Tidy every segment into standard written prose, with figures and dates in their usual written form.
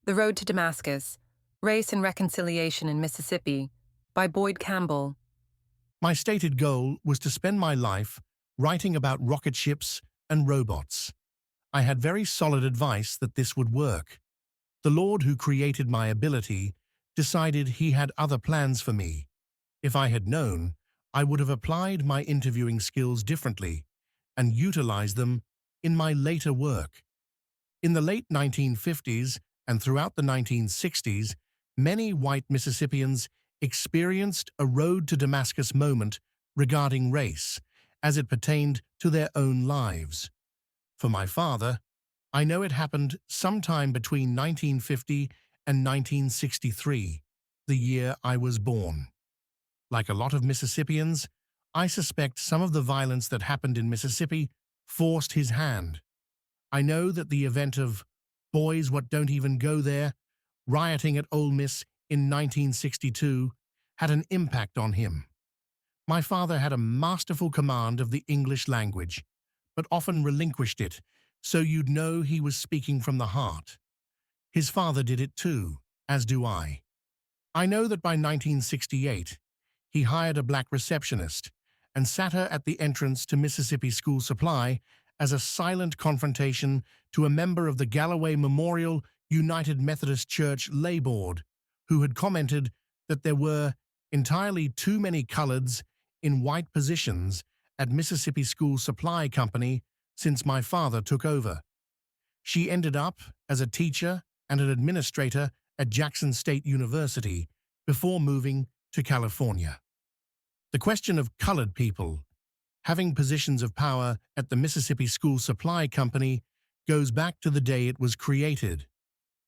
The Road to Damascus, Race and Reconciliation in Mississippi, by Boyd Campbell. My stated goal was to spend my life writing about rocket ships and robots. I had very solid advice that this would work. The Lord who created my ability decided he had other plans for me. If I had known, I would have applied my interviewing skills differently and utilized them in my later work. In the late 1950s and throughout the 1960s, many white Mississippians experienced a road to Damascus moment regarding race as it pertained to their own lives. For my father, I know it happened sometime between 1950 and 1963, the year I was born. Like a lot of Mississippians, I suspect some of the violence that happened in Mississippi forced his hand. I know that the event of Boys What Don't Even Go There rioting at Ole Miss in 1962 had an impact on him. My father had a masterful command of the English language, but often relinquished it, so you'd know he was speaking from the heart. His father did it too, as do I. I know that by 1968, he hired a black receptionist and sat her at the entrance to Mississippi School Supply as a silent confrontation to a member of the Galloway Memorial United Methodist Church lay board, who had commented that there were entirely too many coloreds in white positions at Mississippi School Supply Company since my father took over. She ended up as a teacher and an administrator at Jackson State University before moving to California. The question of colored people having positions of power at the Mississippi School Supply Company goes back to the day it was created.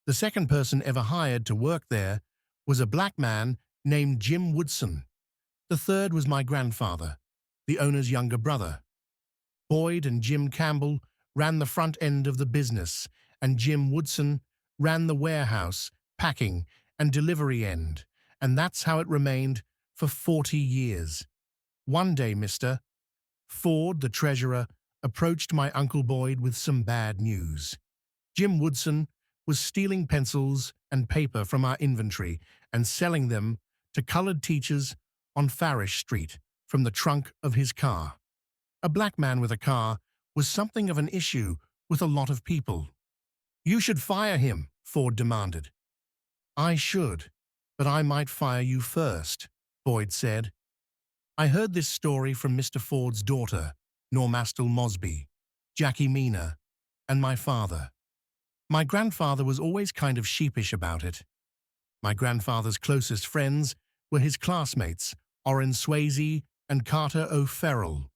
The second person ever hired to work there was a black man named Jim Woodson. The third was my grandfather, the owner's younger brother. Boyd and Jim Campbell ran the front end of the business, and Jim Woodson ran the warehouse, packing, and delivery end, and that's how it remained for 40 years. One day, Mr. Ford, the treasurer, approached my Uncle Boyd with some bad news. Jim Woodson was stealing pencils and paper from our inventory and selling them to colored teachers on Farish Street from the trunk of his car. A black man with a car was something of an issue with a lot of people. "You should fire him," Ford demanded. "I should, but I might fire you first," Boyd said. I heard this story from Mr. Ford's daughter, Normastal Mosby, Jackie Mina, and my father. My grandfather was always kind of sheepish about it. My grandfather's closest friends were his classmates, Orrin Swayze and Carter O'Farrell.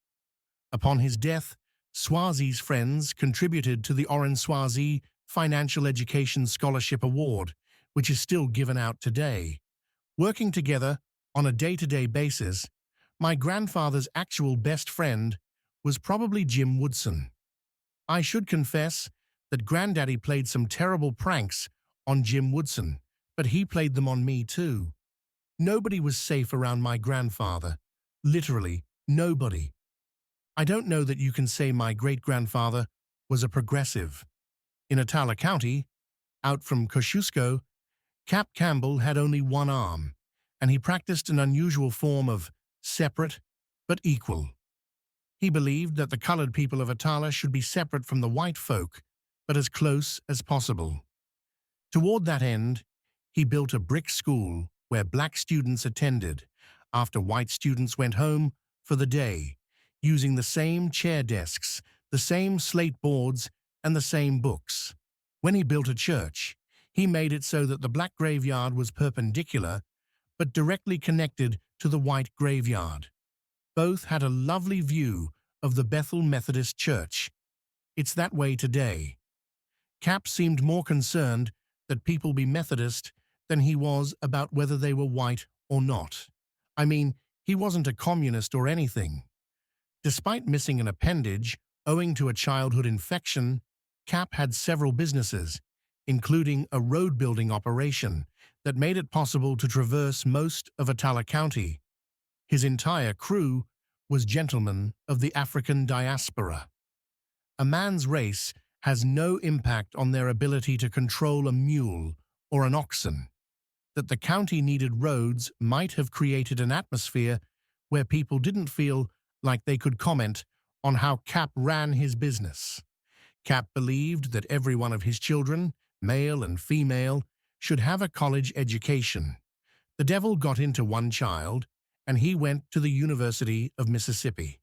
Upon his death, Swazi's friends contributed to the Orrin Swayze Financial Education Scholarship Award, which is still given out today. Working together on a day-to-day basis, my grandfather's actual best friend was probably Jim Woodson. I should confess that Granddaddy played some terrible pranks on Jim Woodson, but he played them on me too. Nobody was safe around my grandfather. Literally, nobody. I don't know that you can say my great-grandfather was a progressive. In Atala County, out from Kosciuszko, Cap Campbell had only one arm, and he practiced an unusual form of separate but equal. He believed that the colored people of Atala should be separate from the white folk, but as close as possible. Toward that end, he built a brick school where black students attended after white students went home for the day, using the same chair desks, the same slate boards, and the same books. When he built a church, he made it so that the black graveyard was perpendicular, but directly connected to the white graveyard. Both had a lovely view of the Bethel Methodist Church. It's that way today. Cap seemed more concerned that people be Methodist than he was about whether they were white or not. I mean, he wasn't a communist or anything. Despite missing an appendage owing to a childhood infection, Cap had several businesses, including a road-building operation that made it possible to traverse most of Atala County. His entire crew was gentlemen of the African diaspora. A man's race has no impact on their ability to control a mule or an oxen. That the county needed roads might have created an atmosphere where people didn't feel like they could comment on how Cap ran his business. Cap believed that every one of his children, male and female, should have a college education. The devil got into one child, and he went to the University of Mississippi.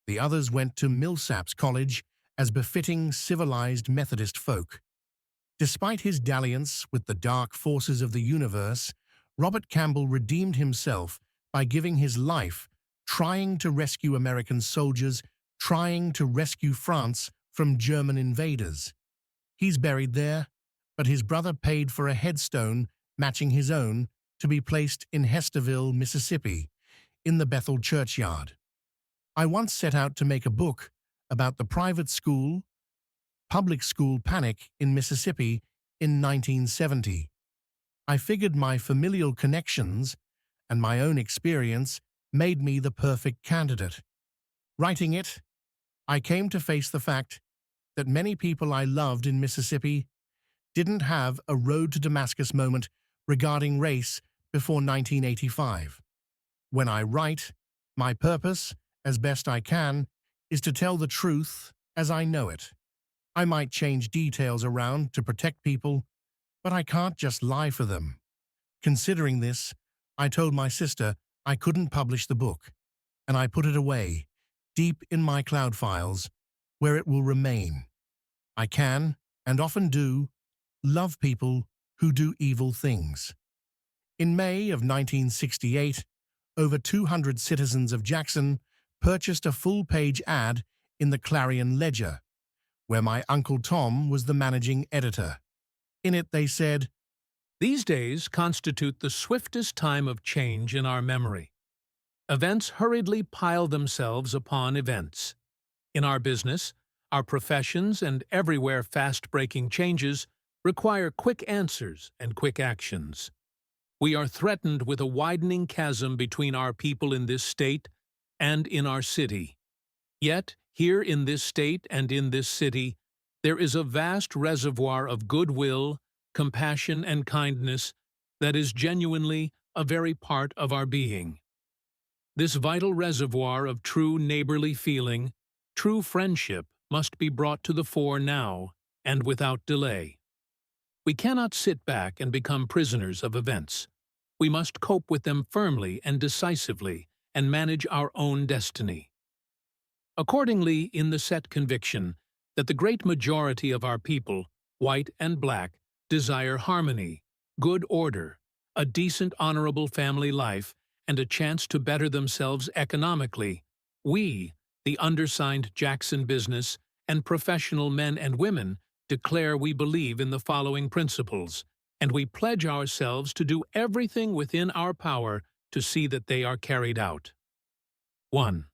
The others went to Millsaps College as befitting civilized Methodist folk. Despite his dalliance with the dark forces of the universe, Robert Campbell redeemed himself by giving his life, trying to rescue American soldiers, trying to rescue France from German invaders. He's buried there, but his brother paid for a headstone matching his own to be placed in Hesterville, Mississippi, in the Bethel churchyard. I once set out to make a book about the public school panic in Mississippi in 1970. I figured my familial connections and my own experience made me the perfect candidate. Writing it, I came to face the fact that many people I loved in Mississippi didn't have a road to Damascus moment regarding race before 1985. When I write, my purpose, as best I can, is to tell the truth as I know it. I might change details around to protect people, but I can't just lie for them. Considering this, I told my sister I couldn't publish the book, and I put it away, deep in my cloud files, where it will remain. I can, and often do, love people who do evil things. In May of 1968, over 200 citizens of Jackson purchased a full-page ad in the Clarion Ledger, where my Uncle Tom was the managing editor. In it they said, "These days constitute the swiftest time of change in our memory. Events hurriedly pile themselves upon events. In our business, our professions, and everywhere fast-breaking changes require quick answers and quick actions. We are threatened with a widening chasm between our people in this state and in our city. Yet, here in this state and in this city, there is a vast reservoir of goodwill, compassion, and kindness that is genuinely a very part of our being. This vital reservoir of true neighborly feeling, true friendship, must be brought to the fore now and without delay. We cannot sit back and become prisoners of events. We must cope with them firmly and decisively and manage our own destiny. Accordingly, in the set conviction that the great majority of our people, white and black, desire harmony, good order, a decent, honorable family life, and a chance to better themselves economically, we, the undersigned Jackson business and professional men and women, declare we believe in the following principles, and we pledge ourselves to do everything within our power to see that they are carried out. 1.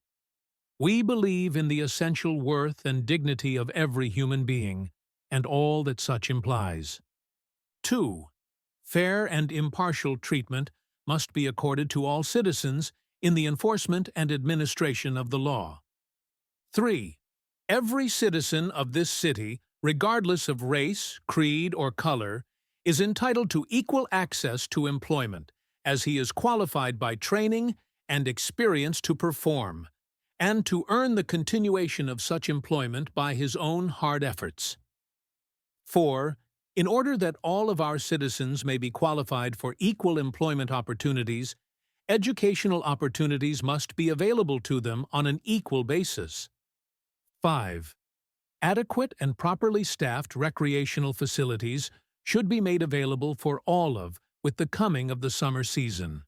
We believe in the essential worth and dignity of every human being, and all that such implies. 2. Fair and impartial treatment must be accorded to all citizens in the enforcement and administration of the law. 3. Every citizen of this city, regardless of race, creed, or color, is entitled to equal access to employment, as he is qualified by training and experience to perform, and to earn the continuation of such employment by his own hard efforts. 4. In order that all of our citizens may be qualified for equal employment opportunities, educational opportunities must be available to them on an equal basis. 5. Adequate and properly staffed recreational facilities should be made available for all with the coming of the summer season.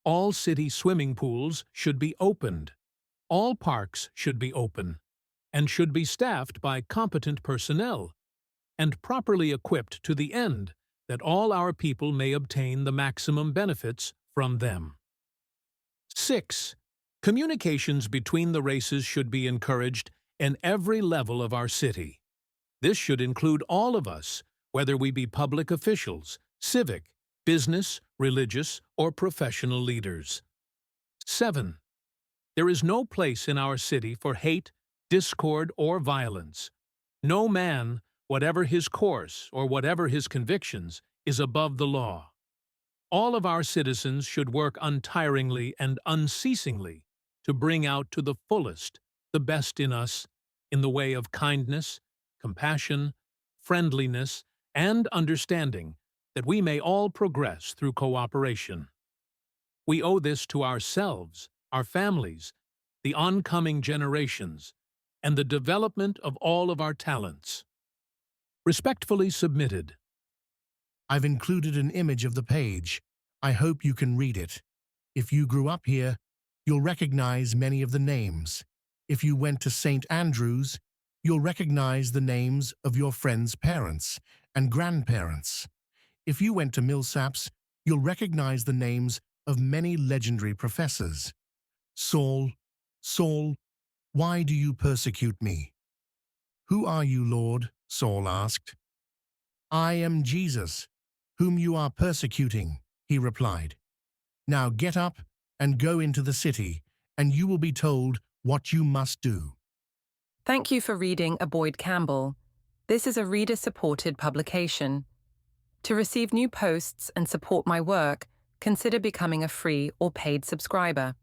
All city swimming pools should be opened. All parks should be open, and should be staffed by competent personnel, and properly equipped to the end that all our people may obtain the maximum benefits from them. 6. Communications between the races should be encouraged in every level of our city. This should include all of us, whether we be public officials, civic, business, religious, or professional leaders. 7. There is no place in our city for hate, discord, or violence. No man, whatever his course or whatever his convictions, is above the law. All of our citizens should work untiringly and unceasingly to bring out to the fullest the best in us in the way of kindness, compassion, friendliness, and understanding, that we may all progress through cooperation. We owe this to ourselves, our families, the oncoming generations, and the development of all of our talents. Respectfully submitted. I've included an image of the page. I hope you can read it. If you grew up here, you'll recognize many of the names. If you went to St. Andrews, you'll recognize the names of your friends' parents and grandparents. If you went to Millsaps, you'll recognize the names of many legendary professors. Saul, Saul, why do you persecute me? Who are you, Lord? Saul asked. I am Jesus, whom you are persecuting, he replied. Now get up and go into the city, and you will be told what you must do. Thank you for reading A Boyd Campbell. This is a reader-supported publication. To receive new posts and support my work, consider becoming a free or paid subscriber.